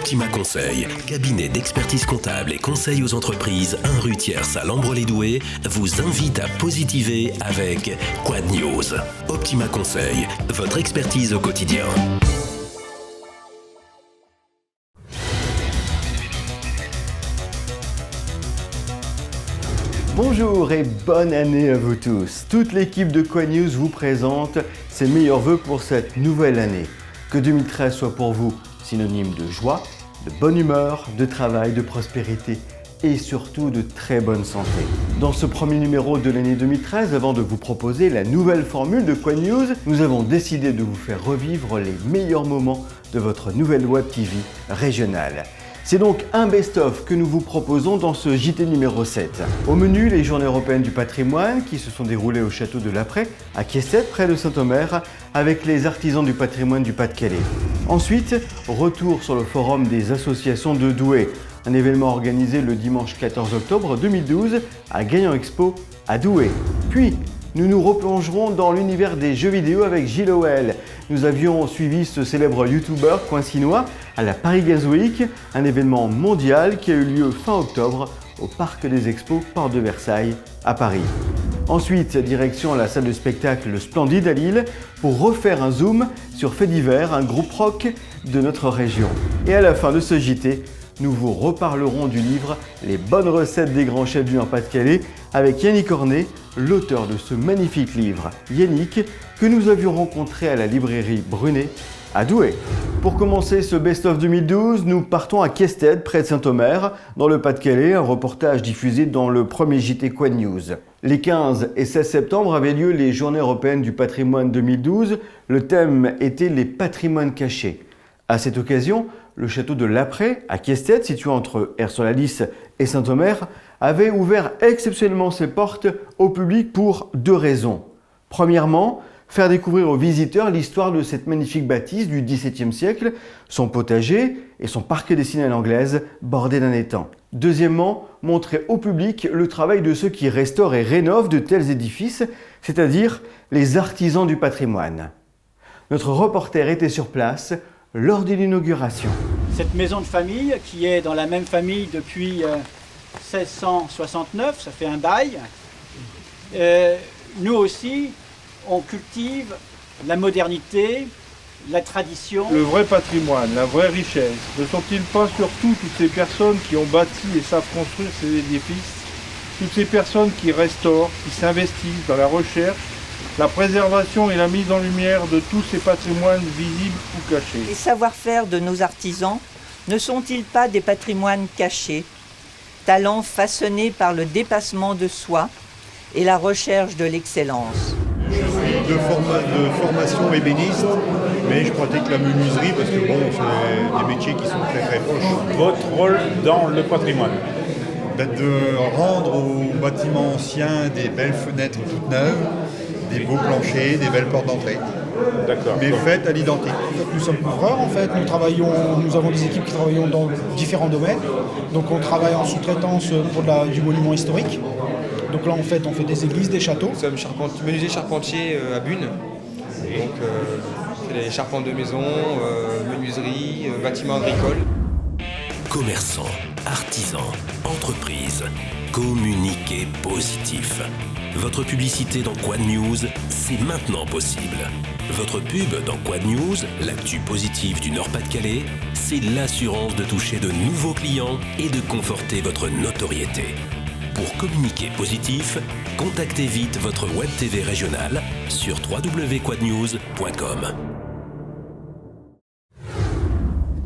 Optima Conseil, cabinet d'expertise comptable et conseil aux entreprises, 1 rue Thiers à Lambre-les-Doués, vous invite à positiver avec Quad News. Optima Conseil, votre expertise au quotidien. Bonjour et bonne année à vous tous. Toute l'équipe de Quad News vous présente ses meilleurs vœux pour cette nouvelle année. Que 2013 soit pour vous synonyme de joie, de bonne humeur, de travail, de prospérité et surtout de très bonne santé. Dans ce premier numéro de l'année 2013, avant de vous proposer la nouvelle formule de Quad News, nous avons décidé de vous faire revivre les meilleurs moments de votre nouvelle web TV régionale. C'est donc un best-of que nous vous proposons dans ce JT numéro 7. Au menu, les Journées européennes du patrimoine qui se sont déroulées au château de Laprès, à Quiestet, près de Saint-Omer, avec les artisans du patrimoine du Pas-de-Calais. Ensuite, retour sur le forum des associations de Douai, un événement organisé le dimanche 14 octobre 2012 à Gaillan Expo à Douai. Puis, nous nous replongerons dans l'univers des jeux vidéo avec Gilles Howell. Nous avions suivi ce célèbre YouTuber coincinois à la Paris Games Week, un événement mondial qui a eu lieu fin octobre au Parc des Expos, Porte de Versailles, à Paris. Ensuite, direction la salle de spectacle Le Splendide à Lille pour refaire un zoom sur Fait divers, un groupe rock de notre région. Et à la fin de ce JT, nous vous reparlerons du livre Les bonnes recettes des grands chefs du Pas-de-Calais avec Yannick Ornet, l'auteur de ce magnifique livre. Yannick, que nous avions rencontré à la librairie Brunet à Douai. Pour commencer ce best-of 2012, nous partons à Quiestet, près de Saint-Omer, dans le Pas-de-Calais, un reportage diffusé dans le premier JT Quad News. Les 15 et 16 septembre avaient lieu les Journées européennes du patrimoine 2012. Le thème était les patrimoines cachés. À cette occasion, le château de Laprès, à Quiestet, situé entre Aire-sur-la-Lys et Saint-Omer, avait ouvert exceptionnellement ses portes au public pour 2 raisons. Premièrement, faire découvrir aux visiteurs l'histoire de cette magnifique bâtisse du XVIIe siècle, son potager et son parquet dessiné à l'anglaise bordé d'un étang. Deuxièmement, montrer au public le travail de ceux qui restaurent et rénovent de tels édifices, c'est-à-dire les artisans du patrimoine. Notre reporter était sur place lors de l'inauguration. Cette maison de famille, qui est dans la même famille depuis 1669, ça fait un bail, nous aussi, on cultive la modernité, la tradition. Le vrai patrimoine, la vraie richesse, ne sont-ils pas surtout toutes ces personnes qui ont bâti et savent construire ces édifices, toutes ces personnes qui restaurent, qui s'investissent dans la recherche, la préservation et la mise en lumière de tous ces patrimoines visibles ou cachés. Les savoir-faire de nos artisans ne sont-ils pas des patrimoines cachés, talents façonnés par le dépassement de soi et la recherche de l'excellence? Je suis de formation ébéniste, mais je pratique la menuiserie parce que bon, c'est des métiers qui sont très très proches. Votre rôle dans le patrimoine? De rendre aux bâtiments anciens des belles fenêtres toutes neuves, des beaux planchers, des belles portes d'entrée. D'accord. Mais faites à l'identique. Nous sommes couvreurs en fait, nous avons des équipes qui travaillent dans différents domaines. Donc on travaille en sous-traitance pour du monument historique. Donc là en fait on fait des églises, des châteaux. Nous sommes menuisiers charpentiers à Bune. Donc on fait les charpentes de maison, menuiserie, bâtiments agricoles. Commerçants, artisans, entreprises, communiquez positif. Votre publicité dans Quad News, c'est maintenant possible. Votre pub dans Quad News, l'actu positive du Nord-Pas-de-Calais, c'est l'assurance de toucher de nouveaux clients et de conforter votre notoriété. Pour communiquer positif, contactez vite votre web TV régionale sur www.quadnews.com.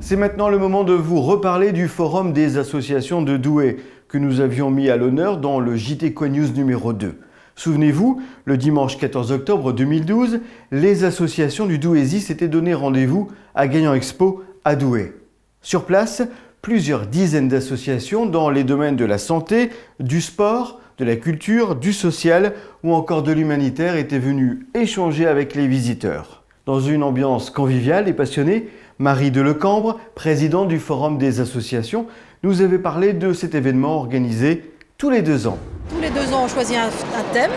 C'est maintenant le moment de vous reparler du forum des associations de Douai que nous avions mis à l'honneur dans le JT Quad News numéro 2. Souvenez-vous, le dimanche 14 octobre 2012, les associations du Douaisis s'étaient donné rendez-vous à Gaillan Expo à Douai. Sur place, plusieurs dizaines d'associations dans les domaines de la santé, du sport, de la culture, du social ou encore de l'humanitaire étaient venues échanger avec les visiteurs. Dans une ambiance conviviale et passionnée, Marie Delecambre, présidente du Forum des associations, nous avait parlé de cet événement organisé tous les 2 ans. Tous les 2 ans, on choisit un thème.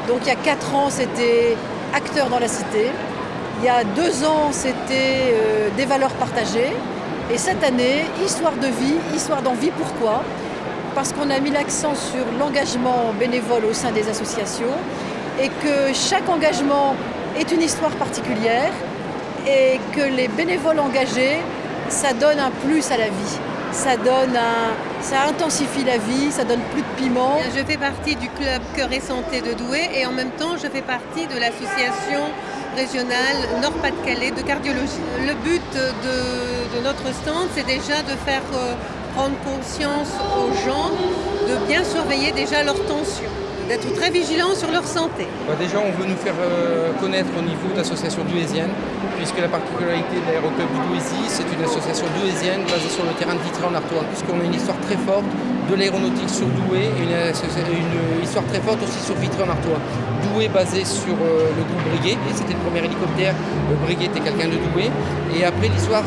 Donc il y a 4 ans, c'était acteurs dans la cité. Il y a 2 ans, c'était des valeurs partagées. Et cette année, histoire de vie, histoire d'envie, pourquoi ? Parce qu'on a mis l'accent sur l'engagement bénévole au sein des associations et que chaque engagement est une histoire particulière et que les bénévoles engagés, ça donne un plus à la vie. Ça intensifie la vie, ça donne plus de piment. Je fais partie du club Cœur et Santé de Douai et en même temps je fais partie de l'association régionale Nord-Pas-de-Calais de cardiologie. Le but de notre stand, c'est déjà de faire prendre conscience aux gens de bien surveiller déjà leur tension, d'être très vigilants sur leur santé. Déjà, on veut nous faire connaître au niveau d'association douaisienne, puisque la particularité de l'aéroclub du Douaisis, c'est une association douaisienne basée sur le terrain de Vitré-en-Artois, puisqu'on a une histoire très forte de l'aéronautique sur Douai et une histoire très forte aussi sur Vitré-en-Artois. Douai basé sur le groupe Breguet, et c'était le premier hélicoptère. Breguet était quelqu'un de Douai. Et après l'histoire,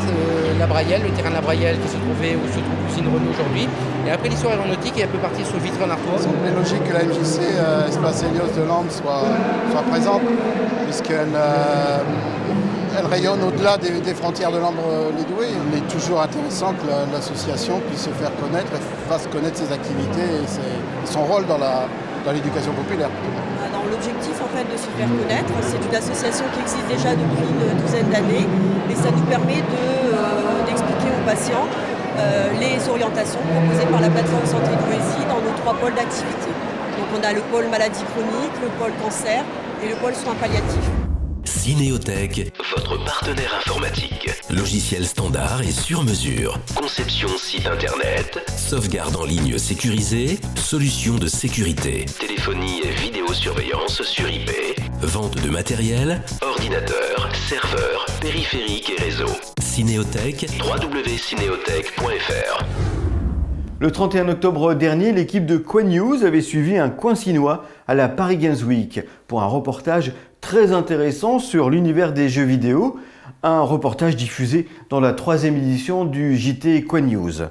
la Brayelle, le terrain de la Brayelle qui se trouvait où se trouve l'usine Renault aujourd'hui. Et après l'histoire aéronautique, elle peut partir sur Vitré-en-Artois. Il semblait logique que la MJC Espace Hélios de Lens soit présente, puisqu'elle elle rayonne au-delà des frontières de Lambre-les-Douai. Il est toujours intéressant que l'association puisse se faire connaître et fasse connaître ses activités et son rôle dans l'éducation populaire. Alors, l'objectif en fait de se faire connaître, c'est une association qui existe déjà depuis une douzaine d'années et ça nous permet d'expliquer aux patients les orientations proposées par la plateforme Santé Douaisis dans nos 3 pôles d'activité. Donc on a le pôle maladie chronique, le pôle cancer et le pôle soins palliatifs. Cinéothèque, votre partenaire informatique. Logiciel standard et sur mesure. Conception site internet. Sauvegarde en ligne sécurisée. Solutions de sécurité. Téléphonie et vidéosurveillance sur IP. Vente de matériel. Ordinateur, serveur, périphérique et réseau. Cinéothèque, www.cinéothèque.fr. Le 31 octobre dernier, l'équipe de QuadNews avait suivi un Coincinois à la Paris Games Week pour un reportage très intéressant sur l'univers des jeux vidéo, un reportage diffusé dans la 3e édition du JT QuadNews.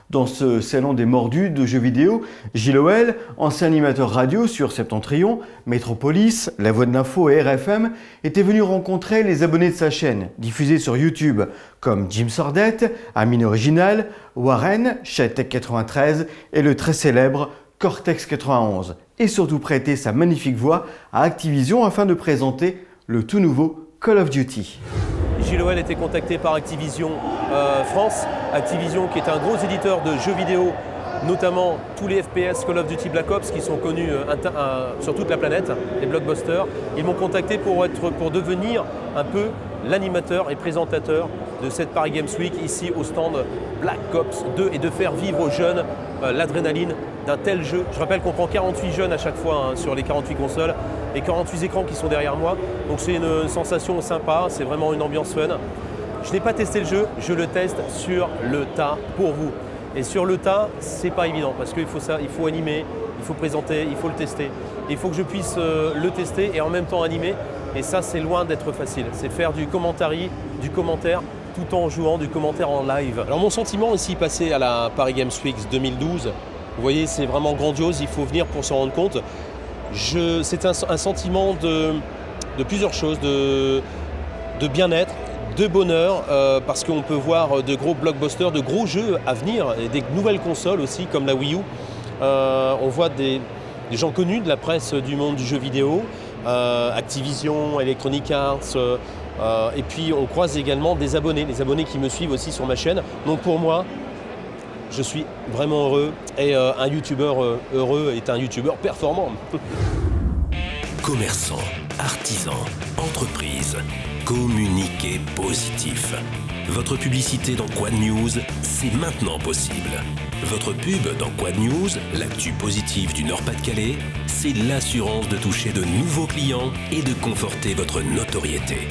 Dans ce salon des mordus de jeux vidéo, Gilles Hoel, ancien animateur radio sur Septentrion, Métropolis, La Voix de l'Info et RFM, était venu rencontrer les abonnés de sa chaîne, diffusée sur YouTube, comme Jim Sordette, Amine Original, Warren, Chatech 93 et le très célèbre Cortex 91, et surtout prêter sa magnifique voix à Activision afin de présenter le tout nouveau Call of Duty. Gilles Hoel était contacté par Activision France, Activision qui est un gros éditeur de jeux vidéo, notamment tous les FPS Call of Duty Black Ops qui sont connus sur toute la planète, les blockbusters. Ils m'ont contacté pour devenir un peu l'animateur et présentateur de cette Paris Games Week ici au stand Black Ops 2 et de faire vivre aux jeunes l'adrénaline d'un tel jeu. Je rappelle qu'on prend 48 jeunes à chaque fois sur les 48 consoles et 48 écrans qui sont derrière moi. Donc c'est une sensation sympa, c'est vraiment une ambiance fun. Je n'ai pas testé le jeu, je le teste sur le tas pour vous. Et sur le tas, c'est pas évident parce qu'il faut ça, il faut animer, il faut présenter, il faut le tester. Il faut que je puisse le tester et en même temps animer. Et ça, c'est loin d'être facile. C'est faire du commentaire tout en jouant du commentaire en live. Alors mon sentiment ici, passé à la Paris Games Week 2012, vous voyez, c'est vraiment grandiose, il faut venir pour s'en rendre compte. C'est un sentiment de plusieurs choses, de bien-être, de bonheur, parce qu'on peut voir de gros blockbusters, de gros jeux à venir, et des nouvelles consoles aussi, comme la Wii U. On voit des gens connus de la presse du monde du jeu vidéo, Activision, Electronic Arts, et puis on croise également des abonnés, les abonnés qui me suivent aussi sur ma chaîne. Donc pour moi, je suis vraiment heureux, et un youtubeur heureux est un youtubeur performant. Commerçants, artisans, entreprises, communiquez positif. Votre publicité dans QuadNews, c'est maintenant possible. Votre pub dans QuadNews, l'actu positive du Nord-Pas-de-Calais, c'est l'assurance de toucher de nouveaux clients et de conforter votre notoriété.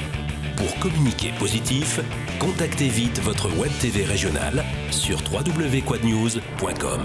Pour communiquer positif, contactez vite votre Web TV régionale sur www.quadnews.com.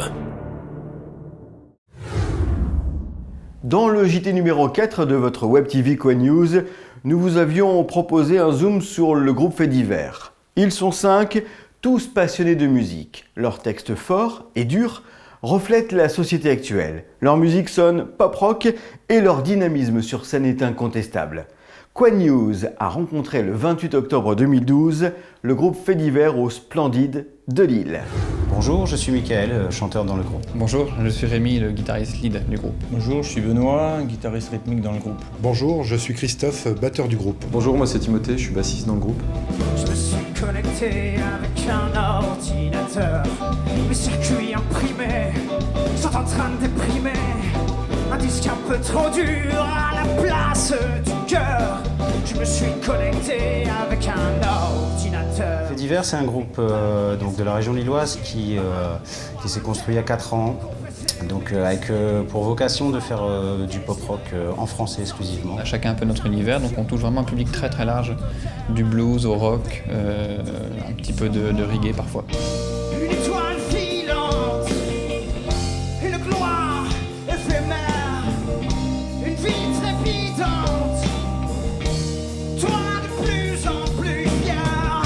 Dans le JT numéro 4 de votre Web TV QuadNews, nous vous avions proposé un zoom sur le groupe Faits divers. Ils sont 5, tous passionnés de musique. Leurs textes forts et durs reflètent la société actuelle. Leur musique sonne pop-rock et leur dynamisme sur scène est incontestable. Quoi News a rencontré le 28 octobre 2012 le groupe Faits divers au Splendide de Lille. Bonjour, je suis Mickaël, chanteur dans le groupe. Bonjour, je suis Rémi, le guitariste lead du groupe. Bonjour, je suis Benoît, guitariste rythmique dans le groupe. Bonjour, je suis Christophe, batteur du groupe. Bonjour, moi c'est Timothée, je suis bassiste dans le groupe. Je me suis connecté avec un ordinateur. Mes circuits imprimés sont en train de déprimer. Un disque un peu trop dur à la place du cœur. Je me suis connecté avec un ordinateur. Faits divers, c'est un groupe donc de la région lilloise qui s'est construit il y a 4 ans. Donc avec pour vocation de faire du pop-rock en français exclusivement. Chacun un peu notre univers, donc on touche vraiment un public très très large, du blues au rock, un petit peu de reggae parfois. Une étoile filante, une gloire éphémère, une vie trépidante, toi de plus en plus fier,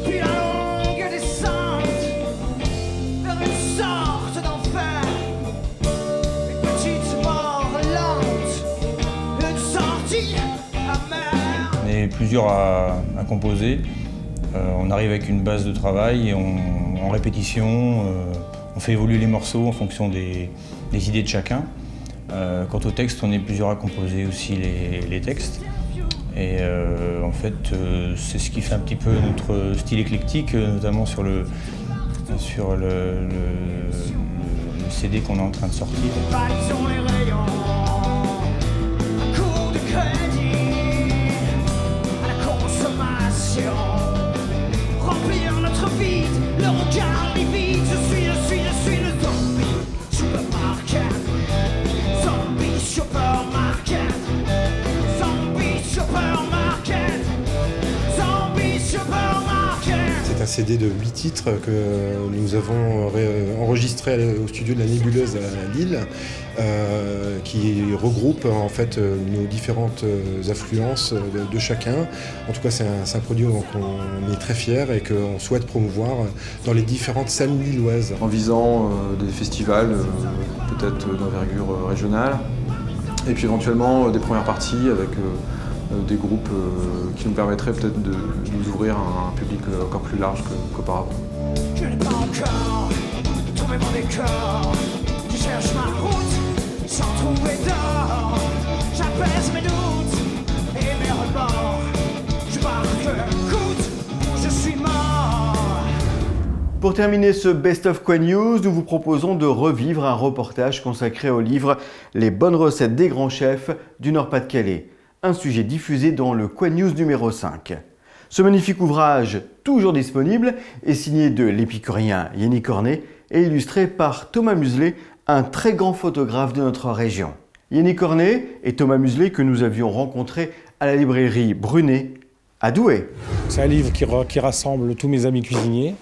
puis la longue descente vers une sorte d'enfer, une petite mort lente, une sortie amère. On est plusieurs à composer. On arrive avec une base de travail et en répétition, on fait évoluer les morceaux en fonction des idées de chacun. Quant au texte, on est plusieurs à composer aussi les textes. Et en fait, c'est ce qui fait un petit peu notre style éclectique, notamment sur le CD qu'on est en train de sortir. Balisons les rayons, un coup de crédit à la consommation. Remplir notre vide, le regard livide. Je suis le zombie supermarket. Zombie supermarket. Zombie supermarket. Zombie supermarket. C'est un CD de 8 titres que nous avons enregistré au studio de la Nébuleuse à Lille, qui regroupe en fait nos différentes influences de chacun. En tout cas, c'est un produit dont on est très fiers et qu'on souhaite promouvoir dans les différentes salles lilloises. En visant des festivals peut-être d'envergure régionale, et puis éventuellement des premières parties avec des groupes qui nous permettraient peut-être de nous ouvrir à un public encore plus large qu'auparavant. Je n'ai pas encore trouvé mon décor. Je cherche ma route sans trouver d'or. J'apaise mes doutes et mes remords. Je marque coûte où je suis mort. Pour terminer ce Best of Quoi News, nous vous proposons de revivre un reportage consacré au livre Les bonnes recettes des grands chefs du Nord-Pas-de-Calais. Un sujet diffusé dans le Quoi News numéro 5. Ce magnifique ouvrage, toujours disponible, est signé de l'épicurien Yannick Cornet et illustré par Thomas Muselet, un très grand photographe de notre région. Yannick Cornet et Thomas Muselet que nous avions rencontrés à la librairie Brunet à Douai. C'est un livre qui rassemble tous mes amis cuisiniers.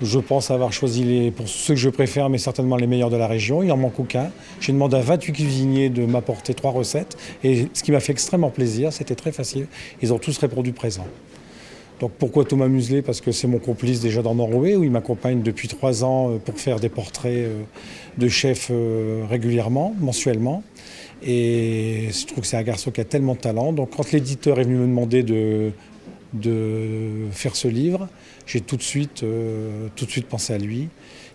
Je pense avoir choisi pour ceux que je préfère, mais certainement les meilleurs de la région. Il n'en manque aucun. J'ai demandé à 28 cuisiniers de m'apporter 3 recettes. Et ce qui m'a fait extrêmement plaisir, c'était très facile. Ils ont tous répondu présent. Donc pourquoi Thomas Muselet? Parce que c'est mon complice déjà dans Nord-Rouet, où il m'accompagne depuis 3 ans pour faire des portraits de chefs régulièrement, mensuellement. Et je trouve que c'est un garçon qui a tellement de talent. Donc quand l'éditeur est venu me demander de faire ce livre, j'ai tout de suite pensé à lui.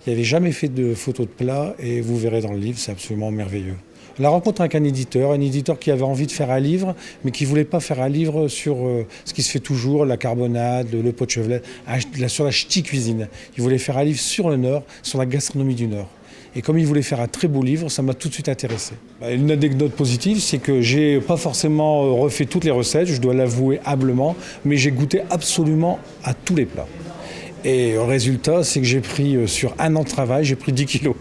Il n'avait jamais fait de photos de plats et vous verrez dans le livre, c'est absolument merveilleux. La rencontre avec un éditeur qui avait envie de faire un livre, mais qui ne voulait pas faire un livre sur ce qui se fait toujours, la carbonade, le pot de chevelet, sur la ch'ti cuisine. Il voulait faire un livre sur le Nord, sur la gastronomie du Nord. Et comme il voulait faire un très beau livre, ça m'a tout de suite intéressé. Une anecdote positive, c'est que j'ai pas forcément refait toutes les recettes, je dois l'avouer humblement, mais j'ai goûté absolument à tous les plats. Et le résultat, c'est que j'ai pris, sur 1 an de travail, j'ai pris 10 kilos.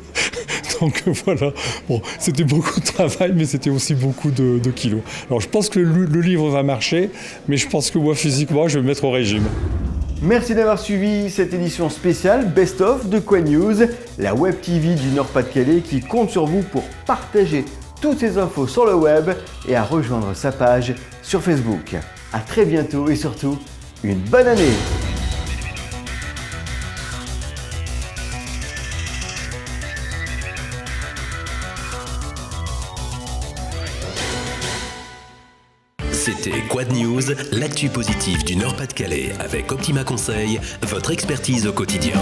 Donc voilà, bon, c'était beaucoup de travail, mais c'était aussi beaucoup de kilos. Alors je pense que le livre va marcher, mais je pense que moi, physiquement, je vais me mettre au régime. Merci d'avoir suivi cette édition spéciale Best of de Quoi News, la web TV du Nord-Pas-de-Calais qui compte sur vous pour partager toutes ces infos sur le web et à rejoindre sa page sur Facebook. À très bientôt et surtout, une bonne année! C'était Quad News, l'actu positive du Nord-Pas-de-Calais avec Optima Conseil, votre expertise au quotidien.